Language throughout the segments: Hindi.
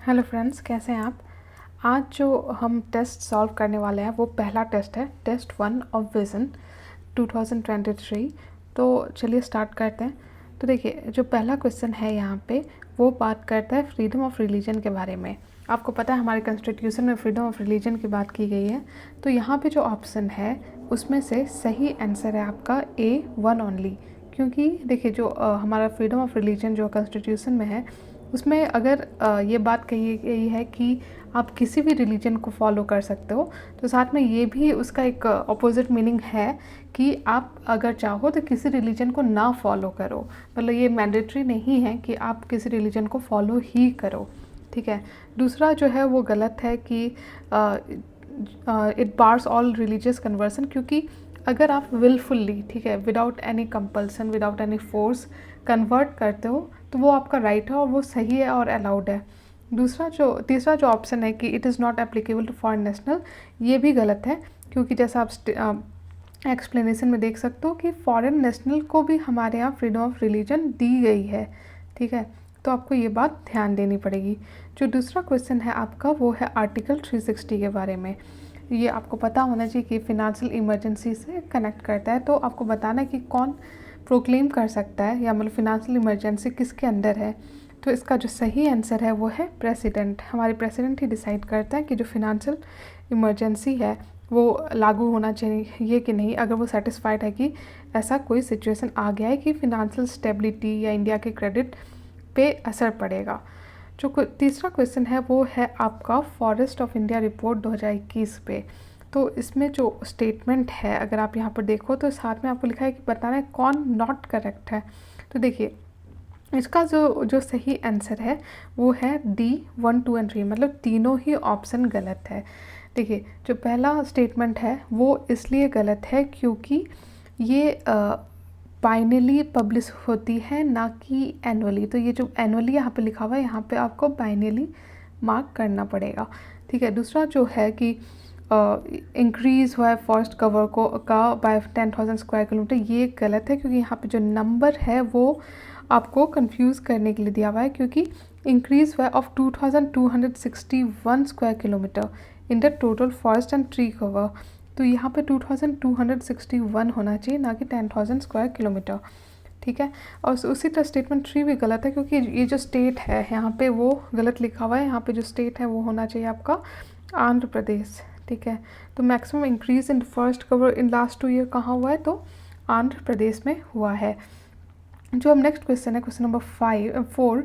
हेलो फ्रेंड्स, कैसे हैं आप। आज जो हम टेस्ट सॉल्व करने वाले हैं वो पहला टेस्ट है, टेस्ट 1 ऑफ विज़न 2023। तो चलिए स्टार्ट करते हैं। तो देखिए, जो पहला क्वेश्चन है यहाँ पे वो बात करता है फ्रीडम ऑफ रिलीजन के बारे में। आपको पता है हमारे कॉन्स्टिट्यूशन में फ्रीडम ऑफ रिलीजन की बात की गई है। तो यहाँ पे जो ऑप्शन है उसमें से सही आंसर है आपका A1 ओनली। क्योंकि देखिए, जो हमारा फ्रीडम ऑफ रिलीजन जो कॉन्स्टिट्यूशन में है उसमें अगर ये बात कही गई है कि आप किसी भी रिलीजन को फॉलो कर सकते हो, तो साथ में ये भी उसका एक अपोजिट मीनिंग है कि आप अगर चाहो तो किसी रिलीजन को ना फॉलो करो। मतलब ये मैंडेटरी नहीं है कि आप किसी रिलीजन को फॉलो ही करो, ठीक है। दूसरा जो है वो गलत है कि it bars all religious conversion, क्योंकि अगर आप विलफुल्ली, ठीक है, without any compulsion, without any force convert करते हो तो वो आपका राइट है और वो सही है और अलाउड है। तीसरा जो ऑप्शन है कि it is not applicable to foreign national, ये भी गलत है, क्योंकि जैसा आप एक्सप्लेनेशन में देख सकते हो कि फॉरेन नेशनल को भी हमारे यहाँ फ्रीडम ऑफ रिलीजन दी गई है, ठीक है। तो आपको ये बात ध्यान देनी पड़ेगी। जो दूसरा क्वेश्चन है आपका वो है आर्टिकल 360 के बारे में। ये आपको पता होना चाहिए कि फ़िनांशियल इमरजेंसी से कनेक्ट करता है। तो आपको बताना है कि कौन प्रोक्लेम कर सकता है, या मतलब फ़िनांशियल इमरजेंसी किसके अंदर है। तो इसका जो सही आंसर है वो है प्रेसिडेंट। हमारे प्रेसिडेंट ही डिसाइड करता है कि जो फ़िनांशियल इमरजेंसी है वो लागू होना चाहिए कि नहीं, अगर वो सेटिस्फाइड है कि ऐसा कोई सिचुएशन आ गया है कि फ़िनांशियल स्टेबिलिटी या इंडिया के क्रेडिट पे असर पड़ेगा। जो तीसरा क्वेश्चन है वो है आपका फॉरेस्ट ऑफ इंडिया रिपोर्ट 2021 पे। तो इसमें जो स्टेटमेंट है, अगर आप यहाँ पर देखो तो साथ में आपको लिखा है कि बताना है कौन नॉट करेक्ट है। तो देखिए, इसका जो सही आंसर है वो है D1, 2 एंड 3, मतलब तीनों ही ऑप्शन गलत है। देखिए, जो पहला स्टेटमेंट है वो इसलिए गलत है क्योंकि ये बाइनली पब्लिश होती है, ना कि एनुअली। तो ये जो एनुअली यहाँ पे लिखा हुआ है, यहाँ पे आपको बाइनली मार्क करना पड़ेगा, ठीक है। दूसरा जो है कि इंक्रीज़ हुआ है फॉरेस्ट कवर का बाय 10,000 स्क्वायर किलोमीटर, ये गलत है, क्योंकि यहाँ पे जो नंबर है वो आपको कंफ्यूज करने के लिए दिया हुआ है। क्योंकि इंक्रीज़ हुआ है of 2,261 square kilometre in the total forest and tree cover. तो यहाँ पे 2,261 होना चाहिए, ना कि 10,000 स्क्वायर किलोमीटर, ठीक है। और उसी तरह स्टेटमेंट 3 भी गलत है, क्योंकि ये जो स्टेट है यहाँ पे वो गलत लिखा हुआ है। यहाँ पे जो स्टेट है वो होना चाहिए आपका आंध्र प्रदेश, ठीक है। तो maximum increase in forest cover in last 2 year कहाँ हुआ है, तो आंध्र प्रदेश में हुआ है। जो अब नेक्स्ट क्वेश्चन है, क्वेश्चन नंबर 4,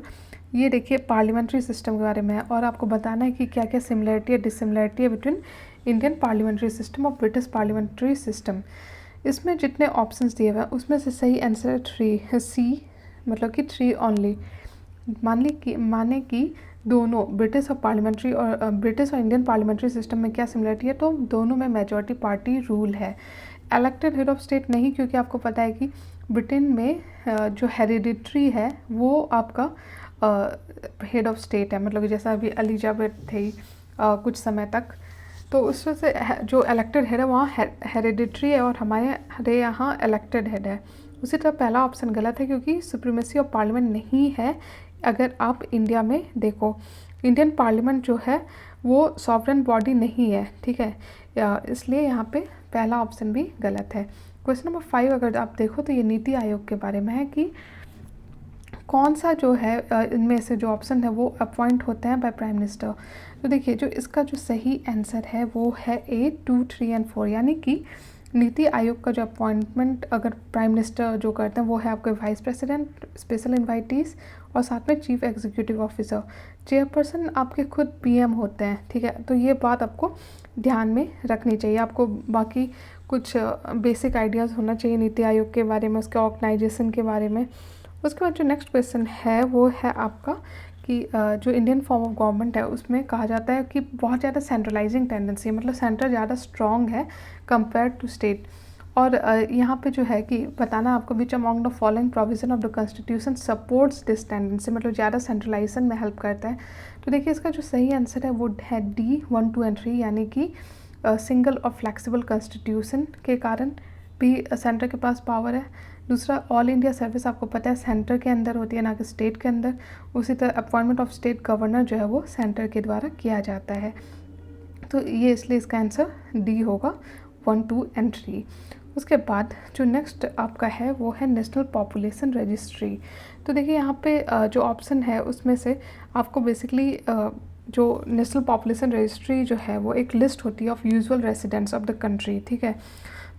ये देखिए पार्लियामेंट्री सिस्टम के बारे में है, और आपको बताना है कि क्या क्या सिमिलरिटी या डिसिमिलरिटी है बिटवीन इंडियन पार्लियामेंट्री सिस्टम और ब्रिटिश पार्लियामेंट्री सिस्टम। इसमें जितने ऑप्शंस दिए हुए हैं उसमें से सही आंसर है 3 सी, मतलब कि 3 ओनली। माने कि दोनों ब्रिटिश और इंडियन पार्लियामेंट्री सिस्टम में क्या सिमिलरिटी है, तो दोनों में मेजॉरिटी पार्टी रूल है। इलेक्टेड हेड ऑफ स्टेट नहीं, क्योंकि आपको पता है कि ब्रिटेन में जो हेरिडिटरी है वो आपका हेड ऑफ स्टेट है, मतलब कि जैसा अभी एलिजाबेथ थी कुछ समय तक। तो उस वजह से जो इलेक्टेड हेड है वहाँ हेरिडिटरी है, और हमारे यहाँ इलेक्टेड हेड है। उसी तरह पहला ऑप्शन गलत है, क्योंकि सुप्रीमेसी ऑफ पार्लियामेंट नहीं है। अगर आप इंडिया में देखो, इंडियन पार्लियामेंट जो है वो सॉवरेन बॉडी नहीं है, ठीक है। इसलिए यहाँ पे पहला ऑप्शन भी गलत है। क्वेश्चन नंबर 5 अगर आप देखो तो ये नीति आयोग के बारे में है कि कौन सा जो है इनमें से जो ऑप्शन है वो अपॉइंट होते हैं बाय प्राइम मिनिस्टर। तो देखिए, जो इसका जो सही आंसर है वो है A2, 3 एंड 4, यानी कि नीति आयोग का जो अपॉइंटमेंट अगर प्राइम मिनिस्टर जो करते हैं वो है आपके वाइस प्रेसिडेंट, स्पेशल इन्वाइटीज़ और साथ में चीफ एग्जीक्यूटिव ऑफिसर। चेयरपर्सन आपके खुद PM होते हैं, ठीक है। तो ये बात आपको ध्यान में रखनी चाहिए। आपको बाकी कुछ बेसिक आइडियाज़ होना चाहिए नीति आयोग के बारे में, उसके ऑर्गेनाइजेशन के बारे में। उसके बाद जो नेक्स्ट क्वेश्चन है वो है आपका कि जो इंडियन फॉर्म ऑफ गवर्नमेंट है उसमें कहा जाता है कि बहुत ज़्यादा सेंट्रलाइजिंग टेंडेंसी है, मतलब सेंटर ज़्यादा स्ट्रॉन्ग है कंपेयर टू स्टेट। और यहाँ पे जो है कि बताना आपको which among the following provision of the constitution supports this tendency, मतलब ज़्यादा सेंट्रलाइजेशन में हेल्प करता है। तो देखिए, इसका जो सही आंसर है वो है D1, 2 एंड 3, यानी कि सिंगल और फ्लेक्सिबल कॉन्स्टिट्यूशन के कारण भी सेंटर के पास पावर है। दूसरा ऑल इंडिया सर्विस आपको पता है सेंटर के अंदर होती है ना कि स्टेट के अंदर। उसी तरह अपॉइंटमेंट ऑफ स्टेट गवर्नर जो है वो सेंटर के द्वारा किया जाता है। तो ये इसलिए इसका आंसर डी होगा 1, 2 एंड 3। उसके बाद जो नेक्स्ट आपका है वो है नेशनल पॉपुलेशन रजिस्ट्री। तो देखिए यहाँ पे जो ऑप्शन है उसमें से आपको बेसिकली जो नेशनल पॉपुलेशन रजिस्ट्री जो है वो एक लिस्ट होती है of usual residents of the country, ठीक है।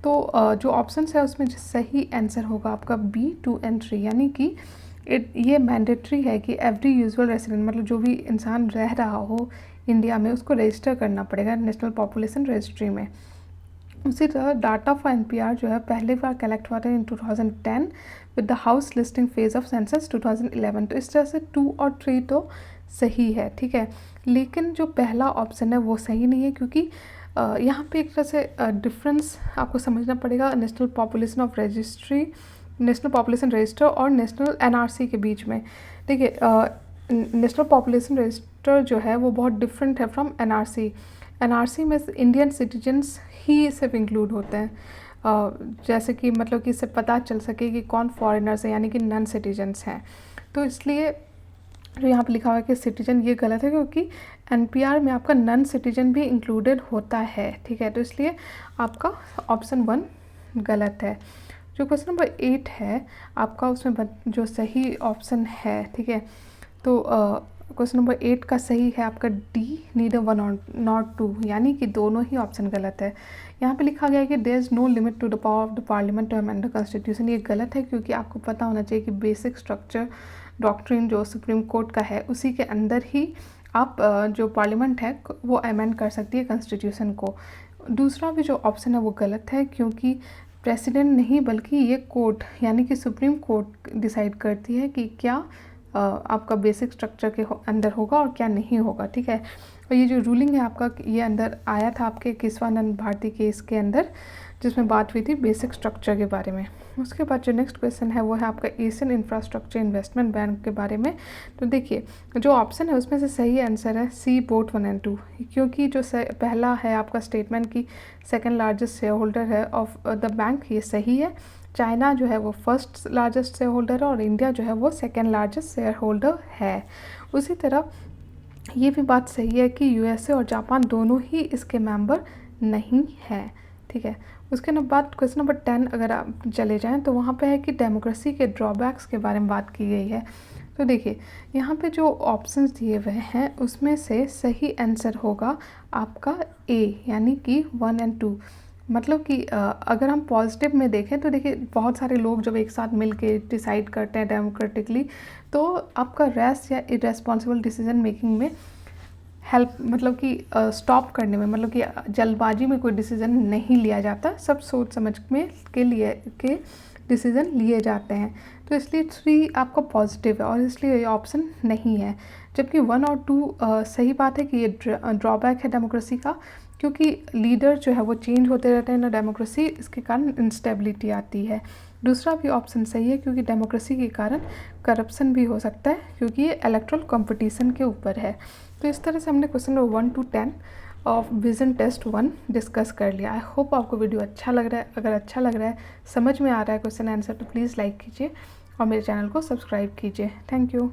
तो जो ऑप्शंस है उसमें जो सही आंसर होगा आपका बी 2 एंड 3, यानी कि ये मैंडेटरी है कि एवरी यूजुअल रेसिडेंट मतलब जो भी इंसान रह रहा हो इंडिया में उसको रजिस्टर करना पड़ेगा नेशनल पॉपुलेशन रजिस्ट्री में। उसी तरह डाटा फॉर एनपीआर जो है पहली बार कलेक्ट हुआ था इन 2010 with the house listing phase of census 2011। तो इस तरह से 2 और 3 तो सही है, ठीक है। लेकिन जो पहला ऑप्शन है वो सही नहीं है, क्योंकि यहाँ पे एक तरह से डिफरेंस आपको समझना पड़ेगा national population of registry, national population register और नेशनल एनआरसी के बीच में। देखिए नेशनल पॉपुलेशन रजिस्टर जो है वो बहुत डिफरेंट है फ्रॉम एनआरसी। एनआरसी में इंडियन सिटीजन्स ही सिर्फ इंक्लूड होते हैं, जैसे कि मतलब कि इससे पता चल सके कि कौन फॉरेनर्स हैं, यानी कि नॉन सिटीजन्स हैं। तो इसलिए जो यहाँ पे लिखा हुआ है कि सिटीजन, ये गलत है, क्योंकि एनपीआर में आपका नॉन सिटीजन भी इंक्लूडेड होता है, ठीक है। तो इसलिए आपका ऑप्शन 1 गलत है। जो क्वेश्चन नंबर 8 है आपका, उसमें जो सही ऑप्शन है, ठीक है, तो क्वेश्चन नंबर 8 का सही है आपका डी, नीदर 1 और नॉट 2, यानी कि दोनों ही ऑप्शन गलत है। यहाँ पे लिखा गया है कि there is no limit to the power of the Parliament to amend the Constitution. ये गलत है, क्योंकि आपको पता होना चाहिए कि बेसिक स्ट्रक्चर डॉक्ट्रिन जो सुप्रीम कोर्ट का है उसी के अंदर ही आप जो पार्लियामेंट है वो अमेंड कर सकती है कॉन्स्टिट्यूशन को। दूसरा भी जो ऑप्शन है वो गलत है, क्योंकि प्रेसिडेंट नहीं बल्कि ये कोर्ट यानी कि सुप्रीम कोर्ट डिसाइड करती है कि क्या आपका बेसिक स्ट्रक्चर के अंदर होगा और क्या नहीं होगा, ठीक है। और ये जो रूलिंग है आपका, ये अंदर आया था आपके केशवानंद भारती केस के अंदर, जिसमें बात हुई थी बेसिक स्ट्रक्चर के बारे में। उसके बाद जो नेक्स्ट क्वेश्चन है वो है आपका एशियन इंफ्रास्ट्रक्चर इन्वेस्टमेंट बैंक के बारे में। तो देखिए जो ऑप्शन है उसमें से सही आंसर है सी बोथ 1 एंड 2, क्योंकि जो पहला है आपका स्टेटमेंट की सेकंड लार्जेस्ट शेयर होल्डर है ऑफ द बैंक, ये सही है। चाइना जो है वो फर्स्ट लार्जेस्ट शेयर होल्डर है और इंडिया जो है वो सेकेंड लार्जेस्ट शेयर होल्डर है। उसी तरह ये भी बात सही है कि यूएसए और जापान दोनों ही इसके मेंबर नहीं हैं, ठीक है। उसके बाद क्वेश्चन नंबर 10 अगर आप चले जाएं तो वहाँ पे है कि डेमोक्रेसी के ड्रॉबैक्स के बारे में बात की गई है। तो देखिए यहाँ पे जो ऑप्शंस दिए हुए हैं उसमें से सही आंसर होगा आपका ए, यानी कि 1 एंड 2। मतलब कि अगर हम पॉजिटिव में देखें तो देखिए बहुत सारे लोग जब एक साथ मिल के डिसाइड करते हैं डेमोक्रेटिकली, तो आपका रैश या इरेस्पॉन्सिबल डिसीजन मेकिंग में हेल्प मतलब कि स्टॉप करने में, मतलब कि जल्दबाजी में कोई डिसीज़न नहीं लिया जाता, सब सोच समझ में के डिसीज़न लिए जाते हैं। तो इसलिए 3 आपका पॉजिटिव है और इसलिए ये ऑप्शन नहीं है। जबकि 1 और 2 सही बात है कि ये ड्रॉबैक है डेमोक्रेसी का, क्योंकि लीडर जो है वो चेंज होते रहते हैं ना डेमोक्रेसी, इसके कारण इंस्टेबिलिटी आती है। दूसरा भी ऑप्शन सही है, क्योंकि डेमोक्रेसी के कारण करप्शन भी हो सकता है, क्योंकि ये इलेक्ट्रल कंपटीशन के ऊपर है। तो इस तरह से हमने question number 1 to 10 of vision test 1 discuss कर लिया। आई होप आपको वीडियो अच्छा लग रहा है। अगर अच्छा लग रहा है, समझ में आ रहा है क्वेश्चन आंसर, तो प्लीज़ लाइक कीजिए और मेरे चैनल को सब्सक्राइब कीजिए। Thank you.